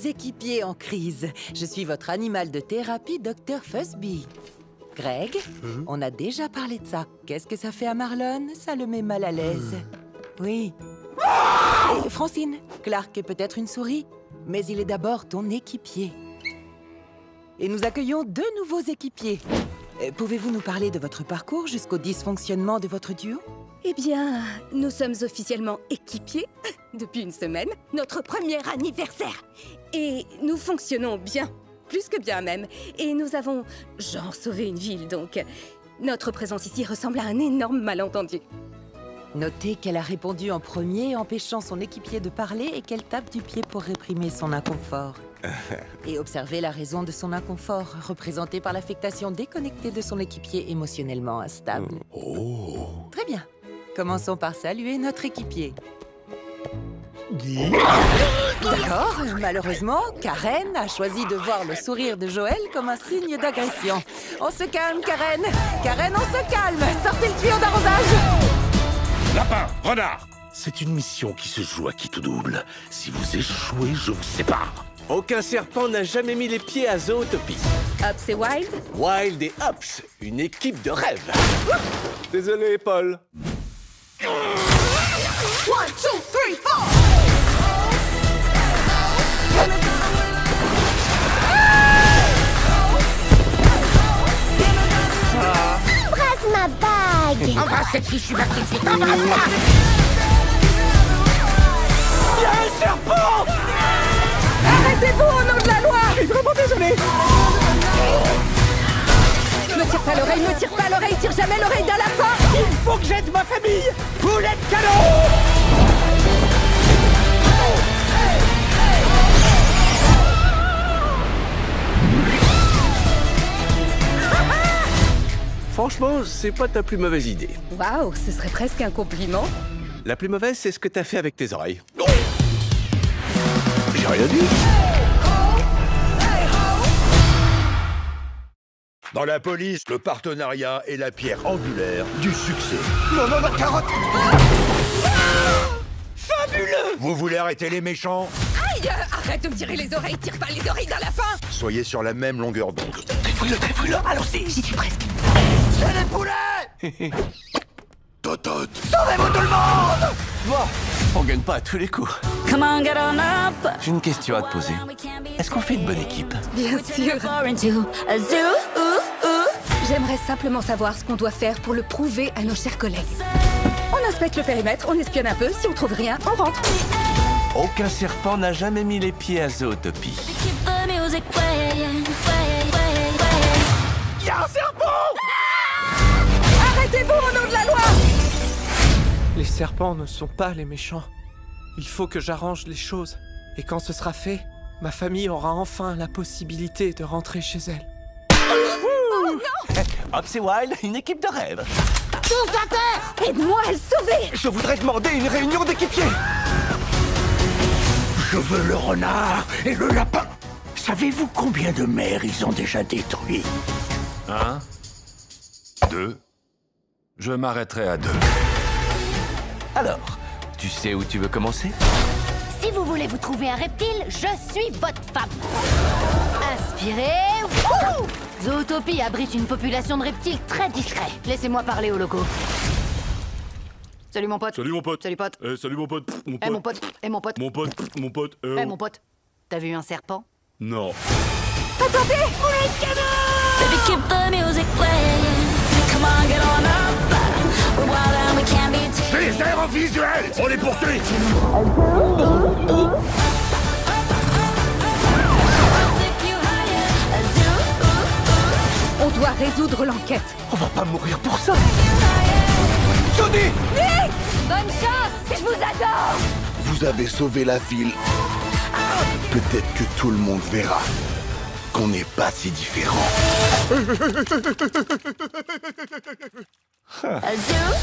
équipiers en crise. Je suis votre animal de thérapie, Dr. Fuzzby. Greg, on a déjà parlé de ça. Qu'est-ce que ça fait à Marlon? Ça le met mal à l'aise. Oui. Et Francine, Clark est peut-être une souris, mais il est d'abord ton équipier. Et nous accueillons 2 nouveaux équipiers. Pouvez-vous nous parler de votre parcours jusqu'au dysfonctionnement de votre duo? Eh bien, nous sommes officiellement équipiers depuis une semaine, notre premier anniversaire. Et nous fonctionnons bien, plus que bien même. Et nous avons, genre, sauvé une ville, donc notre présence ici ressemble à un énorme malentendu. Notez qu'elle a répondu en premier, empêchant son équipier de parler et qu'elle tape du pied pour réprimer son inconfort. Et observez la raison de son inconfort, représentée par l'affectation déconnectée de son équipier émotionnellement instable. Oh. Très bien. Commençons par saluer notre équipier. D'accord, malheureusement, Karen a choisi de voir le sourire de Joël comme un signe d'agression. On se calme, Karen. Karen, on se calme. Sortez le tuyau d'arrosage. Lapin, renard. C'est une mission qui se joue à qui tout double. Si vous échouez, je vous sépare. Aucun serpent n'a jamais mis les pieds à Zootopie. Ups et Wild? Wild et Ups, une équipe de rêve. Désolé, Paul. 1, 2, 3, 4. Embrasse ma bague. Embrasse cette fichue bactérie. Embrasse-moi. Il y a un serpent! Arrêtez-vous au nom de la loi! Je suis vraiment désolé. Ne tire pas l'oreille, ne tire pas l'oreille, tire jamais l'oreille d'un lapin! Il faut que j'aide ma famille. Boulet de canon! Franchement, c'est pas ta plus mauvaise idée. Waouh, ce serait presque un compliment. La plus mauvaise, c'est ce que t'as fait avec tes oreilles. J'ai rien dit. Dans la police, le partenariat est la pierre angulaire du succès. Non, non, non, carotte. Fabuleux! Vous voulez arrêter les méchants? Aïe! Arrête de me tirer les oreilles, tire pas les oreilles d'un lapin! Soyez sur la même longueur d'onde. Trifouille-le, allons-y. J'y suis presque. C'est les poulets. Totote. Sauvez-vous tout le monde. Bon, on gagne pas à tous les coups. Come on, get on up. J'ai une question à te poser. Est-ce qu'on fait une bonne équipe? Bien sûr. Into a zoo. J'aimerais simplement savoir ce qu'on doit faire pour le prouver à nos chers collègues. On inspecte le périmètre, on espionne un peu, si on trouve rien, on rentre. Aucun serpent n'a jamais mis les pieds à Zootopie. Keep the music playing. Il y a un serpent! Arrêtez-vous au nom de la loi! Les serpents ne sont pas les méchants. Il faut que j'arrange les choses. Et quand ce sera fait, ma famille aura enfin la possibilité de rentrer chez elle. Hop, c'est Wild, une équipe de rêve. Tous à terre. Aide-moi à le sauver! Je voudrais demander une réunion d'équipiers. Je veux le renard et le lapin. Savez-vous combien de mers ils ont déjà détruits? 1, 2. Je m'arrêterai à 2. Alors, tu sais où tu veux commencer? Si vous voulez vous trouver un reptile, je suis votre femme. Inspirez. Wouh! Zootopie abrite une population de reptiles très discrets. Laissez-moi parler au loco. Salut mon pote. Salut mon pote. Salut pote. Salut mon pote. Mon Eh mon pote. Eh mon pote. Mon pote. Mon pote. Eh mon pote. T'as vu un serpent? Non. Baby, keep the music playing. Come on, get on up. We're wild and we can't be tamed. Des airs visuels. On les poursuit. Take you higher. A zoo. On doit résoudre l'enquête. On va pas mourir pour ça. Johnny! Nick! Bonne chance! Je vous adore! Vous avez sauvé la ville. Peut-être que tout le monde verra qu'on n'est pas si différents. A zoo.